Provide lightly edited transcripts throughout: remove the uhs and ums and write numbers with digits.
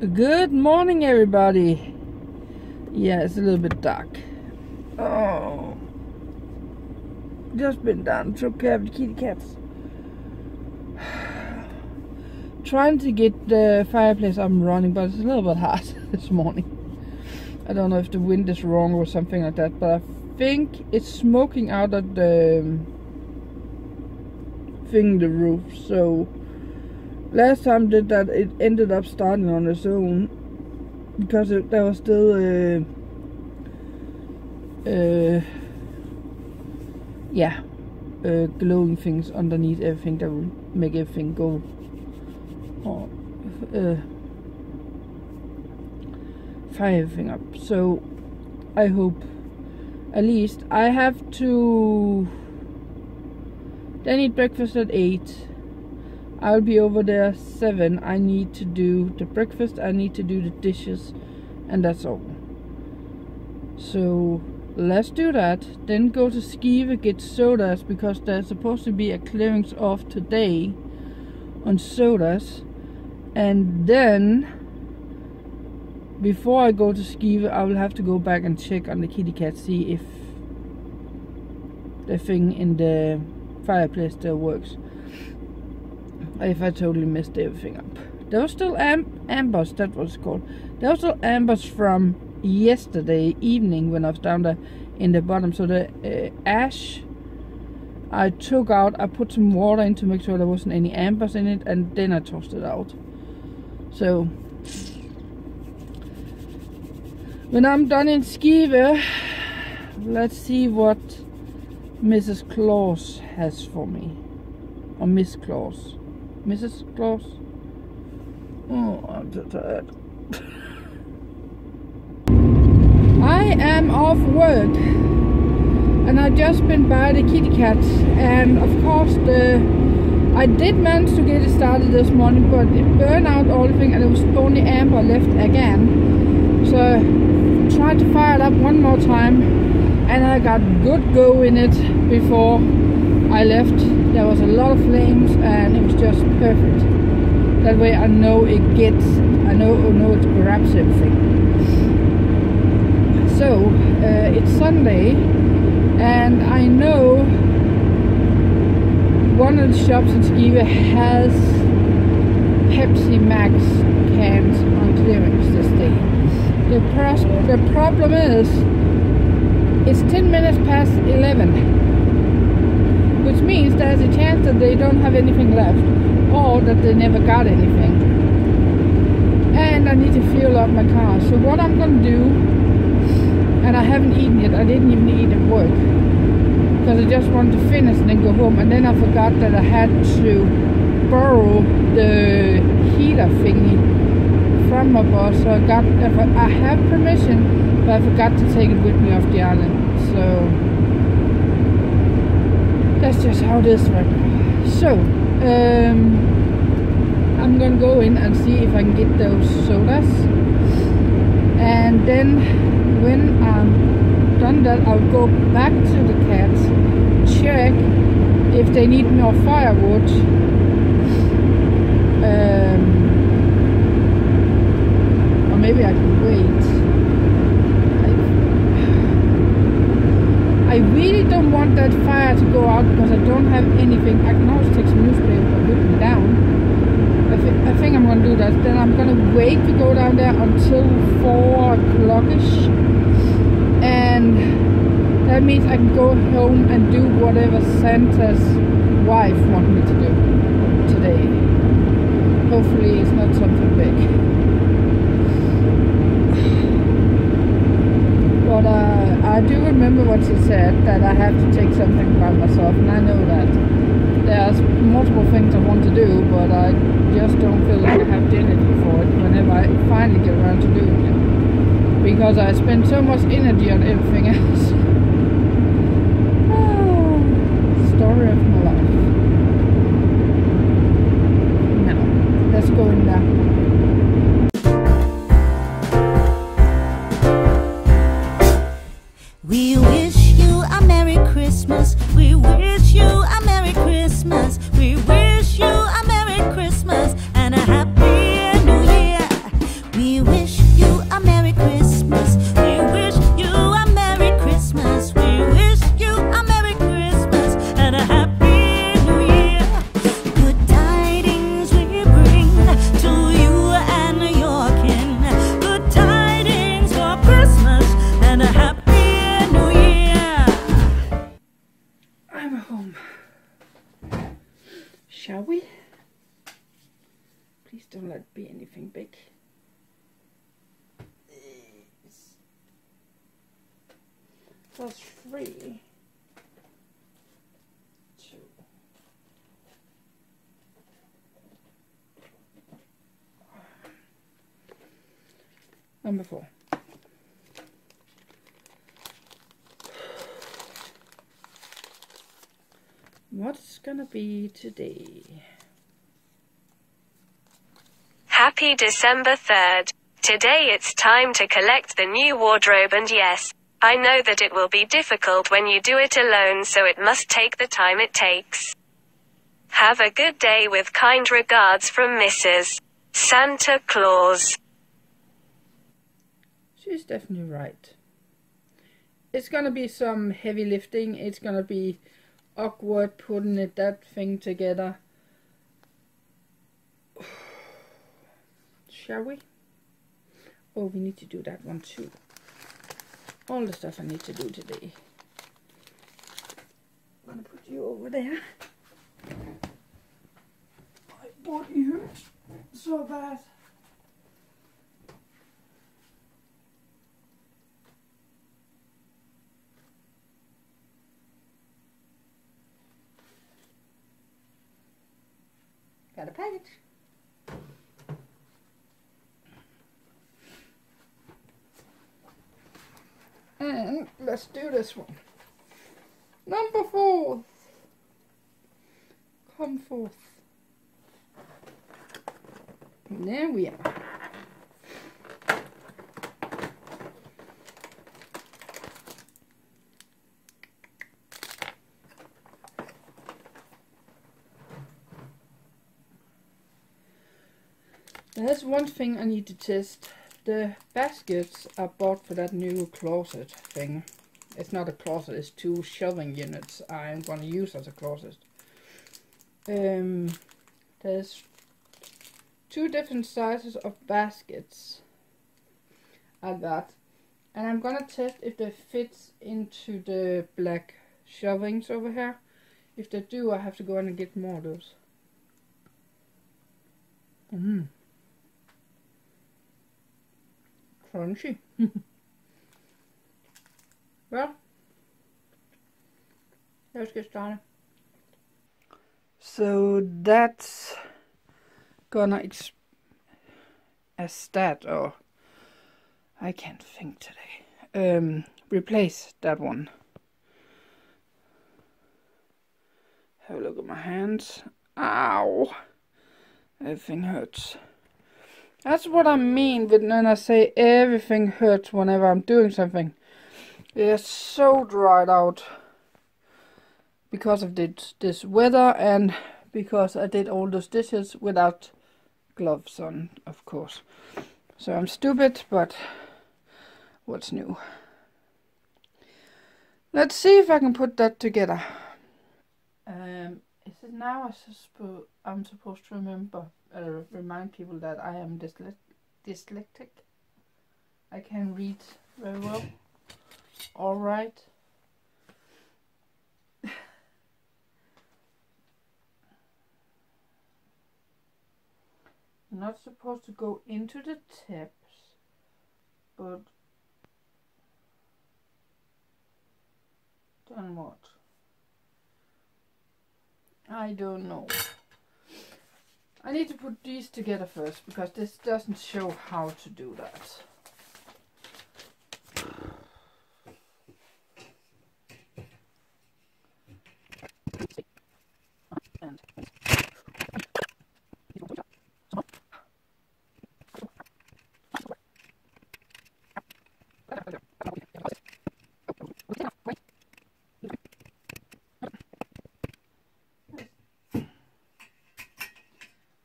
Good morning, everybody. Yeah, it's a little bit dark. Oh, just been down, took care of the kitty cats. Trying to get the fireplace up and running, but it's a little bit hard this morning. I don't know if the wind is wrong or something like that, but I think it's smoking out of the roof. So last time I did that, it ended up starting on its own because there was still glowing things underneath everything that will make everything go fire everything up. So I hope at least I have to. They need breakfast at 8. I'll be over there 7. I need to do the breakfast, I need to do the dishes, and that's all. So let's do that. Then go to Skive, get sodas, because there's supposed to be a clearance off today on sodas. And then before I go to Skive, I will have to go back and check on the kitty cat, see if the thing in the fireplace still works. If I totally messed everything up. There was still ambers, that was called. There was still ambers from yesterday evening when I was down there in the bottom. So the ash I took out, I put some water in to make sure there wasn't any ambers in it, and then I tossed it out. So when I'm done in Skive, let's see what Mrs. Claus has for me. Or Miss Claus. Mrs. Claus? Oh, I'm so tired. I am off work. And I just been by the kitty cats. And of course I did manage to get it started this morning, but it burned out all the thing and it was only amber left again. So tried to fire it up one more time, and I got good go in it before I left. There was a lot of flames and it was just perfect. That way I know it gets, I know it grabs everything. So it's Sunday, and I know one of the shops in Skive has Pepsi Max cans on clearance this day. The problem is, it's 10 minutes past 11. Which means there's a chance that they don't have anything left, or that they never got anything. And I need to fuel up my car. So what I'm gonna do, and I haven't eaten yet, I didn't even eat at work, because I just wanted to finish and then go home. And then I forgot that I had to borrow the heater thingy from my boss. So I have permission, but I forgot to take it with me off the island. So that's just how it is right now. So I'm gonna go in and see if I can get those sodas, and then when I'm done that, I'll go back to the cats, check if they need more firewood, or maybe I can wait. I really don't want that fire to go out because I don't have anything. I can always take some newspaper and put them down. I think I'm gonna do that. Then I'm gonna wait to go down there until 4 o'clock-ish. And that means I can go home and do whatever Santa's wife wants me to do today. Hopefully it's not something big. But I do remember what she said, that I have to take something by myself, and I know that there's multiple things I want to do, but I just don't feel like I have the energy for it whenever I finally get around to doing it, because I spend so much energy on everything else. Story of my life. Now let's go in there. We wish you a Merry Christmas. We wish you a Merry Christmas. We wish you a Merry Christmas and a Happy New Year. Shall we? Please don't let it be anything big. That's 3, 2. Number 4. What's gonna be today? Happy December 3rd. Today it's time to collect the new wardrobe, and yes, I know that it will be difficult when you do it alone, so it must take the time it takes. Have a good day with kind regards from Mrs. Santa Claus. She's definitely right. It's gonna be some heavy lifting. It's gonna be awkward putting that thing together. Shall we? Oh, we need to do that one too. All the stuff I need to do today. I'm gonna put you over there. I bought you so bad. Got a package. And let's do this one. Number 4. Come forth. And there we are. There's one thing I need to test. The baskets I bought for that new closet thing. It's not a closet, it's 2 shelving units I'm gonna use as a closet. There's 2 different sizes of baskets I got. And I'm gonna test if they fit into the black shelvings over here. If they do, I have to go in and get more of those. Crunchy. Well, let's get started. So that's gonna I can't think today. Replace that one. Have a look at my hands. Ow! Everything hurts. That's what I mean when I say everything hurts whenever I'm doing something. It's so dried out because of this weather and because I did all those dishes without gloves on, of course. So I'm stupid, but what's new? Let's see if I can put that together. Is it now I'm supposed to remind people that I am dyslexic? I can read very well. Alright. Not supposed to go into the tips, but then what? I don't know. I need to put these together first because this doesn't show how to do that.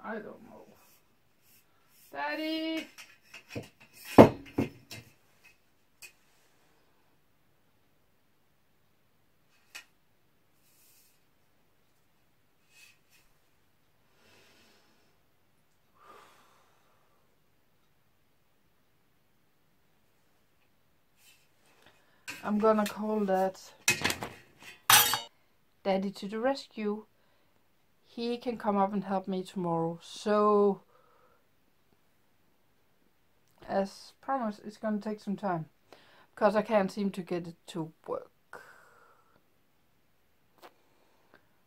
I don't know. Daddy! I'm gonna call that Daddy to the rescue. he can come up and help me tomorrow. So, as promised, it's gonna take some time because I can't seem to get it to work.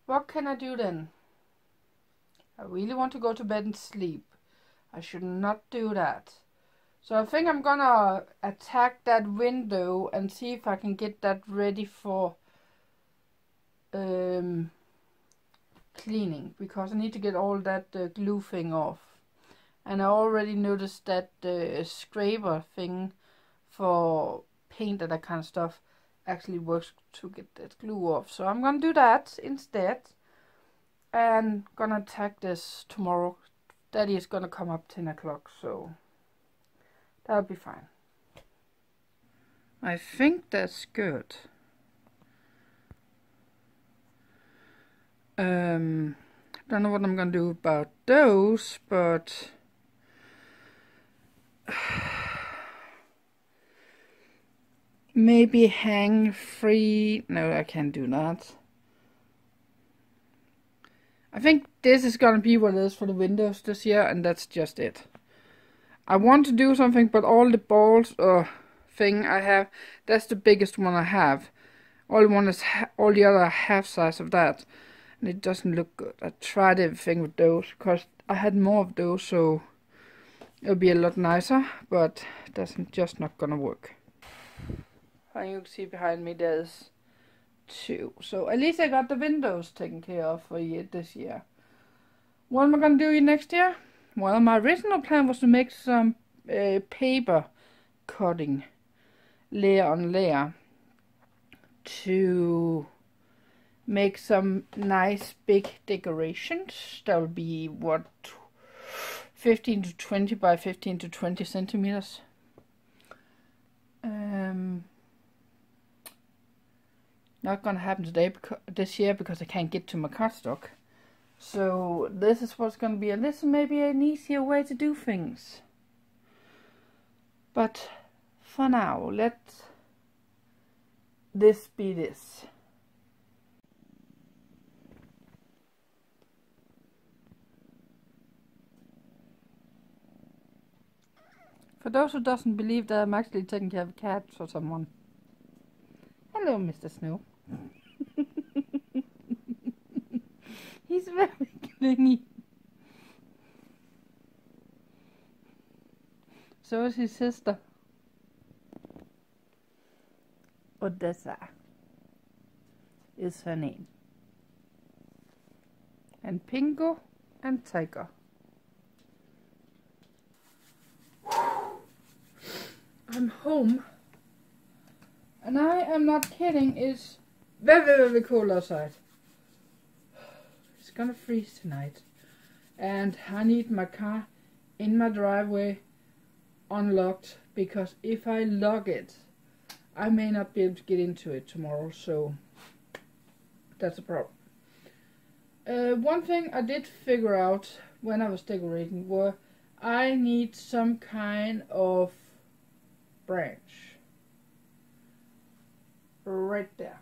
What can I do then? I really want to go to bed and sleep. I should not do that. So I think I'm gonna attack that window and see if I can get that ready for cleaning, because I need to get all that glue thing off. And I already noticed that the scraper thing for paint and that kind of stuff actually works to get that glue off. So I'm gonna do that instead and gonna attack this tomorrow. Daddy is gonna come up 10 o'clock, so that'll be fine. I think that's good. Don't know what I'm gonna do about those, but maybe hang free. No, I can't do that. I think this is gonna be what it is for the windows this year, and that's just it. I want to do something, but all the balls thing I have, that's the biggest one I have. All the other half size of that, and it doesn't look good. I tried everything with those because I had more of those, so it'll be a lot nicer, but that's just not gonna work. And you can see behind me there's 2. So at least I got the windows taken care of for this year. What am I gonna do next year? Well, my original plan was to make some paper cutting layer on layer to make some nice big decorations. That would be what, 15 to 20 by 15 to 20 centimeters. Not gonna happen today this year because I can't get to my cardstock. So this is what's gonna be, and this is maybe an easier way to do things. But for now, let this be this. For those who doesn't believe that I'm actually taking care of a cat for someone. Hello, Mr. Snow. He's very clingy. So is his sister. Odessa is her name. And Pingo and Tiger. I'm home. And I am not kidding, it's very, very cold outside. It's gonna freeze tonight. And I need my car in my driveway unlocked, because if I lock it, I may not be able to get into it tomorrow, so that's a problem. One thing I did figure out when I was decorating were I need some kind of branch. Right there.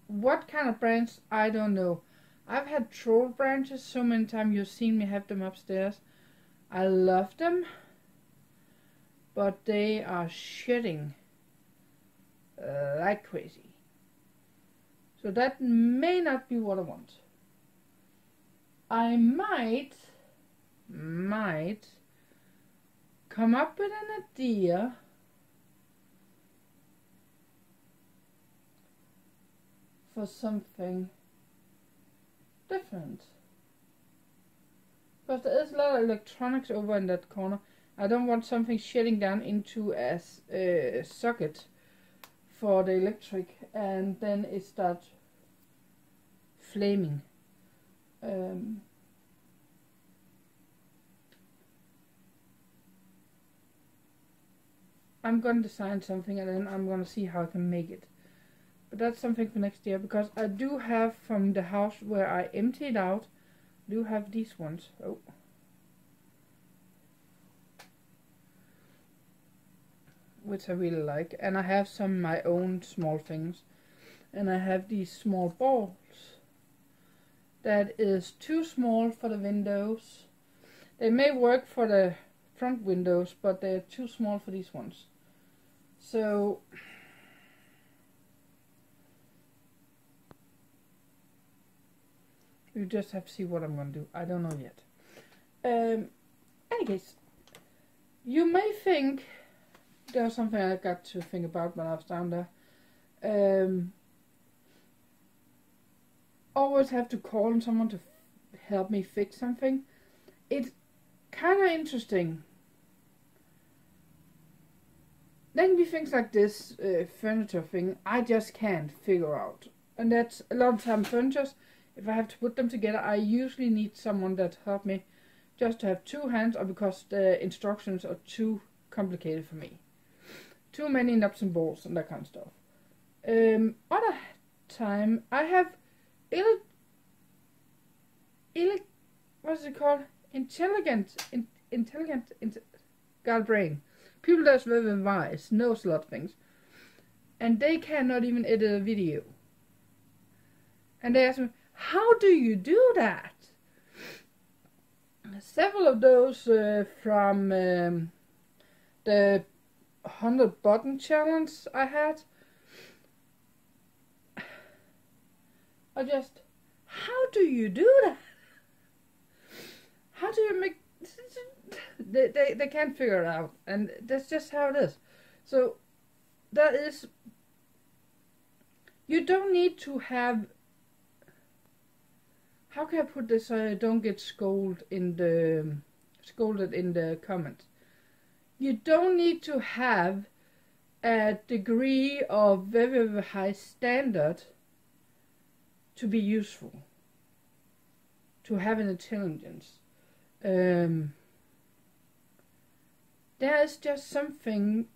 What kind of branch, I don't know. I've had troll branches so many times. You've seen me have them upstairs. I love them, but they are shitting like crazy. So that may not be what I want. I might come up with an idea for something different. Because there is a lot of electronics over in that corner. I don't want something shitting down into a socket for the electric and then it starts flaming. I'm going to design something and then I'm going to see how I can make it. But that's something for next year, because I do have from the house where I emptied out, do have these ones. Oh. Which I really like. And I have some of my own small things. And I have these small balls. that is too small for the windows. They may work for the front windows, but they're too small for these ones. So you just have to see what I'm going to do. I don't know yet. Any case, you may think there's something I got to think about when I was down there. Always have to call on someone to help me fix something. It's kind of interesting. There can be things like this furniture thing I just can't figure out. And that's a lot of time furnitures. If I have to put them together, I usually need someone that help me just to have two hands, or because the instructions are too complicated for me. Too many nuts and bolts and that kind of stuff. Other time I have what's it called? Intelligent, got a brain. People that's very wise, knows a lot of things. And they cannot even edit a video. And they ask me, how do you do that? Several of those from the 100 button challenge I had are just, how do you do that? How do you make... They can't figure it out, and that's just how it is. So that is, you don't need to have, how can I put this so I don't get scolded in the comments? You don't need to have a degree of very, very high standard to be useful, to have an intelligence. There is just something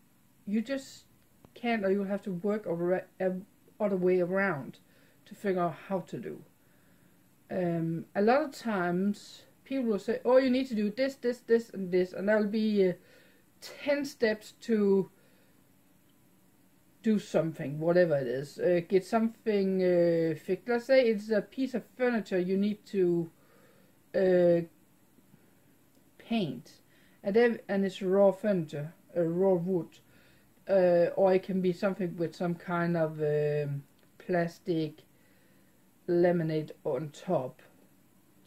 you just can't, or you'll have to work other way around to figure out how to do. A lot of times people will say, oh, you need to do this, this, this, and this, and that'll be 10 steps to do something, whatever it is. Get something fixed. Let's say it's a piece of furniture you need to paint. And it's raw furniture, raw wood, or it can be something with some kind of plastic laminate on top.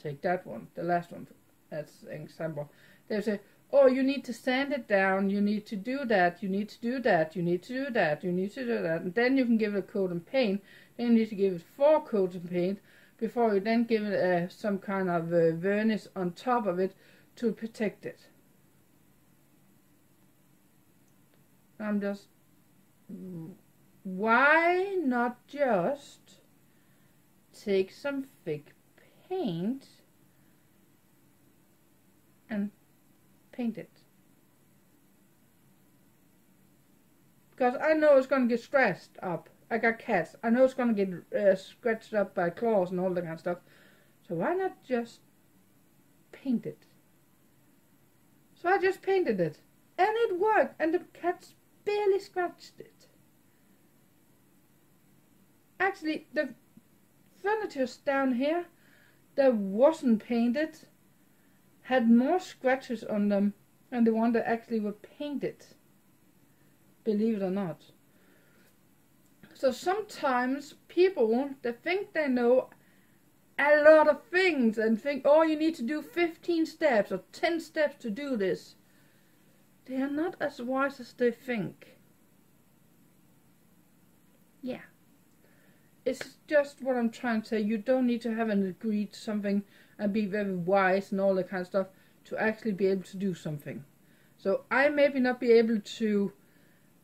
Take that one, the last one, that's an example. They say, oh, you need to sand it down, you need to do that, you need to do that, you need to do that, you need to do that, and then you can give it a coat of paint. Then you need to give it 4 coats of paint before you then give it some kind of varnish on top of it to protect it. I'm just, why not just take some thick paint and paint it? Because I know it's going to get scratched up. I got cats. I know it's going to get scratched up by claws and all that kind of stuff. So why not just paint it? So I just painted it. And it worked. And the cats barely scratched it. Actually, the furnitures down here that wasn't painted had more scratches on them than the one that actually were painted. Believe it or not. So sometimes people, they think they know a lot of things and think, oh, you need to do 15 steps or 10 steps to do this. They are not as wise as they think. Yeah. It's just what I'm trying to say. You don't need to have an degree to something and be very wise and all that kind of stuff to actually be able to do something. So I maybe not be able to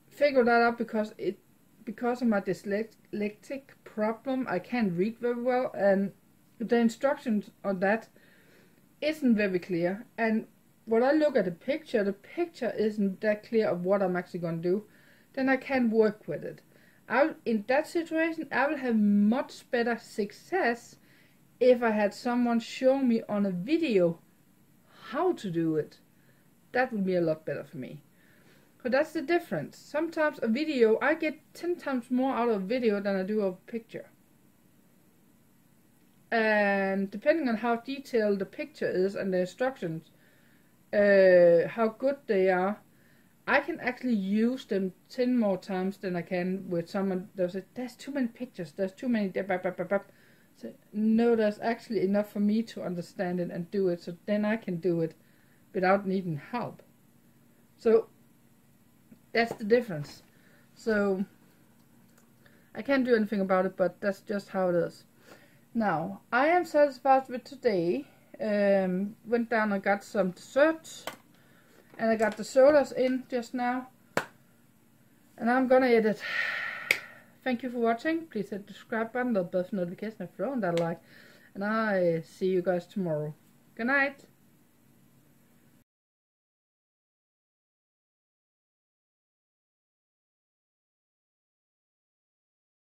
figure that out because of my dyslexic problem. I can't read very well, and the instructions on that isn't very clear. And when I look at the picture isn't that clear of what I'm actually going to do. Then I can't work with it. In that situation, I will have much better success if I had someone show me on a video how to do it. That would be a lot better for me. But that's the difference. Sometimes a video, I get 10 times more out of a video than I do of a picture. and depending on how detailed the picture is and the instructions, how good they are, I can actually use them 10 more times than I can with someone that says, there's too many pictures, there's too many, so, no, there's actually enough for me to understand it and do it, so then I can do it without needing help. So that's the difference. So I can't do anything about it, but that's just how it is. Now, I am satisfied with today. Went down and got some desserts, and I got the sodas in just now, and I'm gonna eat it. Thank you for watching. Please hit the subscribe button, the bell notification, and throw on that like, and I see you guys tomorrow. Good night.